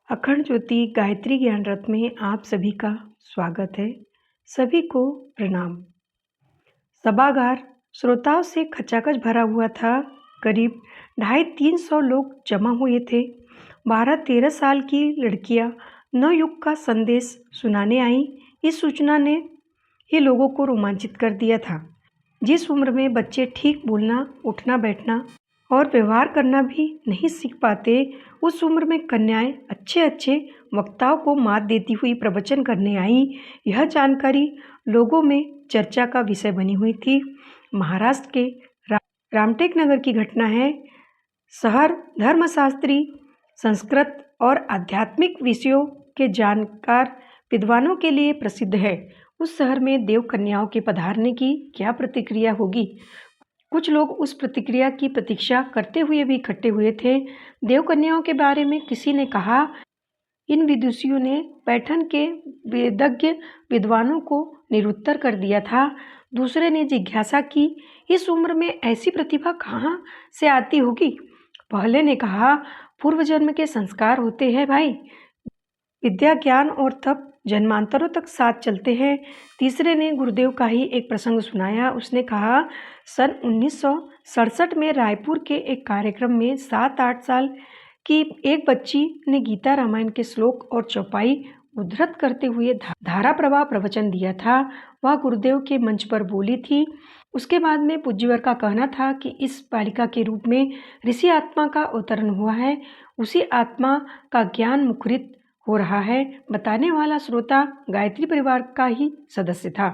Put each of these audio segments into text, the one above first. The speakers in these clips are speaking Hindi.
अखंड ज्योति गायत्री ज्ञान रथ में आप सभी का स्वागत है। सभी को प्रणाम। सभागार श्रोताओं से खचाखच भरा हुआ था। करीब 250-300 लोग जमा हुए थे। 12-13 साल की लड़कियां नवयुग का संदेश सुनाने आई। इस सूचना ने ही लोगों को रोमांचित कर दिया था। जिस उम्र में बच्चे ठीक बोलना, उठना, बैठना और व्यवहार करना भी नहीं सीख पाते, उस उम्र में कन्याएं अच्छे वक्ताओं को मात देती हुई प्रवचन करने आई। यह जानकारी लोगों में चर्चा का विषय बनी हुई थी। महाराष्ट्र के रामटेक नगर की घटना है। शहर धर्मशास्त्री, संस्कृत और आध्यात्मिक विषयों के जानकार विद्वानों के लिए प्रसिद्ध है। उस शहर में देव कन्याओं के पधारने की क्या प्रतिक्रिया होगी? कुछ लोग उस प्रतिक्रिया की प्रतीक्षा करते हुए भी इकट्ठे हुए थे। देव कन्याओं के बारे में किसी ने कहा, इन विदुषियों ने पैठण के वेदज्ञ विद्वानों को निरुत्तर कर दिया था। दूसरे ने जिज्ञासा की, इस उम्र में ऐसी प्रतिभा कहाँ से आती होगी? पहले ने कहा, पूर्व जन्म के संस्कार होते हैं भाई। विद्या, ज्ञान और तप जन्मांतरों तक साथ चलते हैं। तीसरे ने गुरुदेव का ही एक प्रसंग सुनाया। उसने कहा, सन 1967 में रायपुर के एक कार्यक्रम में 7-8 साल की एक बच्ची ने गीता रामायण के श्लोक और चौपाई उद्धृत करते हुए धारा प्रवाह प्रवचन दिया था। वह गुरुदेव के मंच पर बोली थी। उसके बाद में पूज्यवर का कहना था कि इस बालिका के रूप में ऋषि आत्मा का अवतरण हुआ है। उसी आत्मा का ज्ञान मुखरित हो रहा है। बताने वाला श्रोता गायत्री परिवार का ही सदस्य था।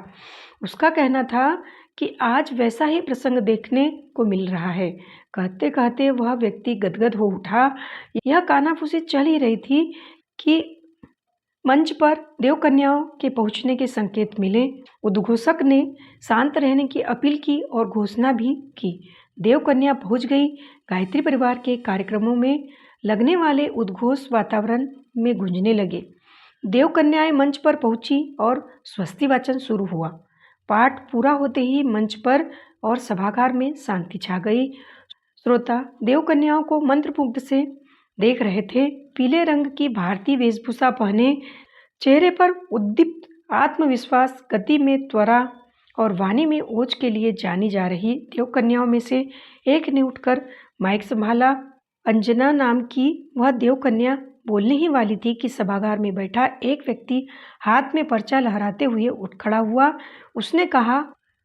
उसका कहना था कि आज वैसा ही प्रसंग देखने को मिल रहा है। कहते कहते वह व्यक्ति गदगद हो उठा। यह कानाफूसी चल ही रही थी कि मंच पर देव कन्याओं के पहुंचने के संकेत मिले। उद्घोषक ने शांत रहने की अपील की और घोषणा भी की। देव कन्या पहुंच गई। गायत्री परिवार के कार्यक्रमों में लगने वाले उद्घोष वातावरण में गूंजने लगे। देव कन्याएं मंच पर पहुंची और स्वस्ति वाचन शुरू हुआ। पाठ पूरा होते ही मंच पर और सभागार में शांति छा गई। श्रोता देव कन्याओं को मंत्रमुग्ध से देख रहे थे। पीले रंग की भारतीय वेशभूषा पहने, चेहरे पर उद्दीप्त आत्मविश्वास, गति में त्वरा और वाणी में ओज के लिए जानी जा रही देव कन्याओं में से एक ने उठकर माइक संभाला। अंजना नाम की वह देव कन्या बोलने ही वाली थी कि सभागार में बैठा एक व्यक्ति हाथ में पर्चा लहराते हुए उठ खड़ा हुआ। उसने कहा,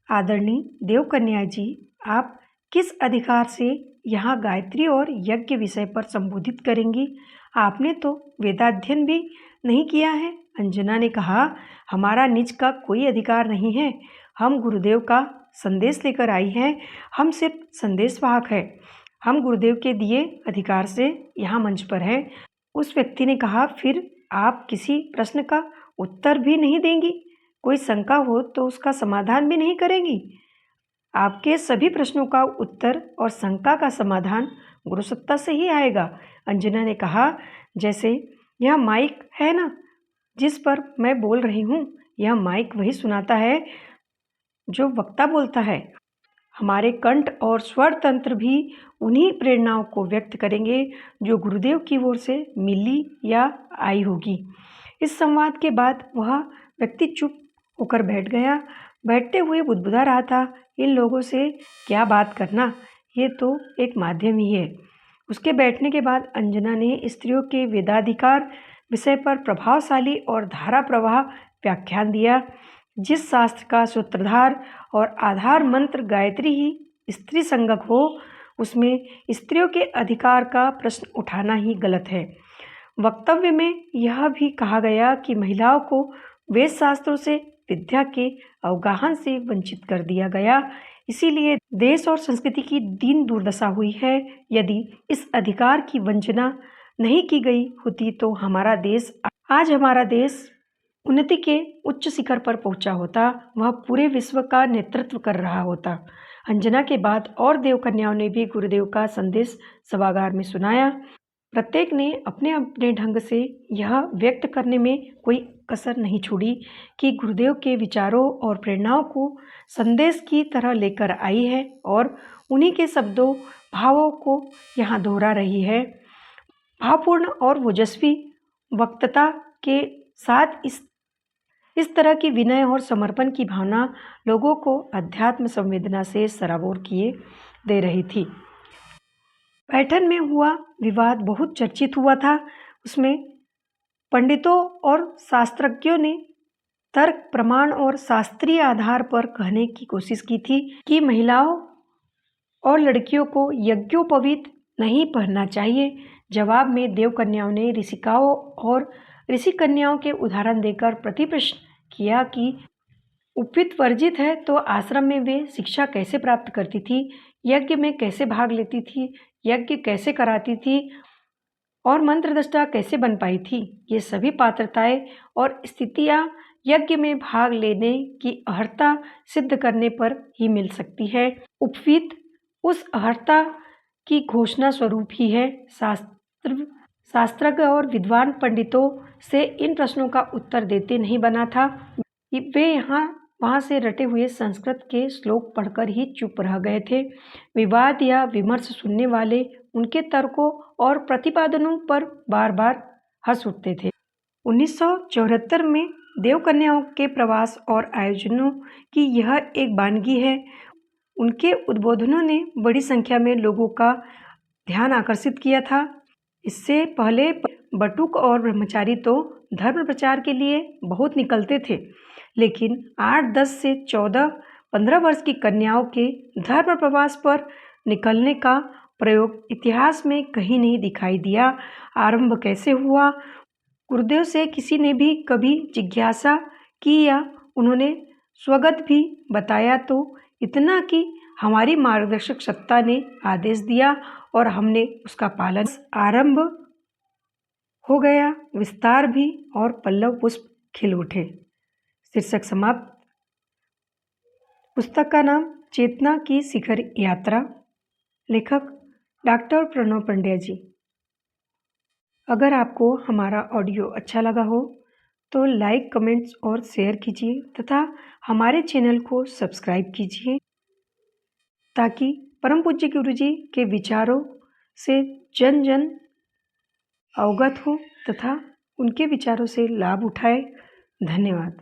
आदरणीय देव कन्या जी, आप किस अधिकार से यहाँ गायत्री और यज्ञ विषय पर संबोधित करेंगी? आपने तो वेदाध्ययन भी नहीं किया है। अंजना ने कहा, हमारा निज का कोई अधिकार नहीं है। हम गुरुदेव का संदेश लेकर आई हैं। हम सिर्फ संदेशवाहक हैं। हम गुरुदेव के दिए अधिकार से यहाँ मंच पर हैं। उस व्यक्ति ने कहा, फिर आप किसी प्रश्न का उत्तर भी नहीं देंगी? कोई शंका हो तो उसका समाधान भी नहीं करेंगी? आपके सभी प्रश्नों का उत्तर और शंका का समाधान गुरुसत्ता से ही आएगा। अंजना ने कहा, जैसे यह माइक है ना जिस पर मैं बोल रही हूँ, यह माइक वही सुनाता है जो वक्ता बोलता है। हमारे कंठ और स्वर तंत्र भी उन्हीं प्रेरणाओं को व्यक्त करेंगे जो गुरुदेव की ओर से मिली या आई होगी। इस संवाद के बाद वह व्यक्ति चुप होकर बैठ गया। बैठते हुए बुदबुदा रहा था, इन लोगों से क्या बात करना, ये तो एक माध्यम ही है। उसके बैठने के बाद अंजना ने स्त्रियों के वेदाधिकार विषय पर प्रभावशाली और धारा प्रवाह व्याख्यान दिया। जिस शास्त्र का सूत्रधार और आधार मंत्र गायत्री ही स्त्री संगक हो, उसमें स्त्रियों के अधिकार का प्रश्न उठाना ही गलत है। वक्तव्य में यह भी कहा गया कि महिलाओं को वेद शास्त्रों से विद्या के अवगाहन से वंचित कर दिया गया, इसीलिए देश और संस्कृति की दीन दुर्दशा हुई है। यदि इस अधिकार की वंचना नहीं की गई होती तो हमारा देश उन्नति के उच्च शिखर पर पहुंचा होता। वह पूरे विश्व का नेतृत्व कर रहा होता। अंजना के बाद और देव कन्याओं ने भी गुरुदेव का संदेश सभागार में सुनाया। प्रत्येक ने अपने अपने ढंग से यह व्यक्त करने में कोई कसर नहीं छोड़ी कि गुरुदेव के विचारों और प्रेरणाओं को संदेश की तरह लेकर आई है और उन्हीं के शब्दों भावों को यहाँ दोहरा रही है। भावपूर्ण और ओजस्वी वक्तता के साथ इस तरह की विनय और समर्पण की भावना लोगों को अध्यात्म संवेदना से सराबोर किए दे रही थी। बैठक में हुआ विवाद बहुत चर्चित हुआ था। उसमें पंडितों और शास्त्रज्ञों ने तर्क, प्रमाण और शास्त्रीय आधार पर कहने की कोशिश की थी कि महिलाओं और लड़कियों को यज्ञोपवीत नहीं पहनना चाहिए। जवाब में देवकन्याओं ने ऋषिकाओं और ऋषि कन्याओं के उदाहरण देकर प्रतिप्रश्न किया कि उपवीत वर्जित है तो आश्रम में वे शिक्षा कैसे प्राप्त करती थी, यज्ञ में कैसे भाग लेती थी, यज्ञ कैसे कराती थी और मंत्रद्रष्टा कैसे बन पाई थी। ये सभी पात्रताएं और स्थितियां यज्ञ में भाग लेने की अर्हता सिद्ध करने पर ही मिल सकती है। उपवीत उस अर्हता की घोषणा स्वरूप ही है। शास्त्रज्ञ और विद्वान पंडितों से इन प्रश्नों का उत्तर देते नहीं बना था। वे वहाँ से रटे हुए संस्कृत के श्लोक पढ़कर ही चुप रह गए थे। विवाद या विमर्श सुनने वाले उनके तर्कों और प्रतिपादनों पर बार बार हंस उठते थे। 1974 में देवकन्याओं के प्रवास और आयोजनों की यह एक वानगी है। उनके उद्बोधनों ने बड़ी संख्या में लोगों का ध्यान आकर्षित किया था। इससे पहले बटुक और ब्रह्मचारी तो धर्म प्रचार के लिए बहुत निकलते थे, लेकिन 8, 10 से 14, 15 वर्ष की कन्याओं के धर्म प्रवास पर निकलने का प्रयोग इतिहास में कहीं नहीं दिखाई दिया। आरंभ कैसे हुआ? गुरुदेव से किसी ने भी कभी जिज्ञासा की या उन्होंने स्वगत भी बताया तो इतना कि हमारी मार्गदर्शक सत्ता ने आदेश दिया और हमने उसका पालन। आरंभ हो गया, विस्तार भी, और पल्लव पुष्प खिल उठे। शीर्षक समाप्त। पुस्तक का नाम चेतना की शिखर यात्रा। लेखक डॉक्टर प्रणव पंड्या जी। अगर आपको हमारा ऑडियो अच्छा लगा हो तो लाइक, कमेंट्स और शेयर कीजिए तथा हमारे चैनल को सब्सक्राइब कीजिए ताकि परम पूज्य गुरु जी के विचारों से जन जन अवगत हो तथा उनके विचारों से लाभ उठाए। धन्यवाद।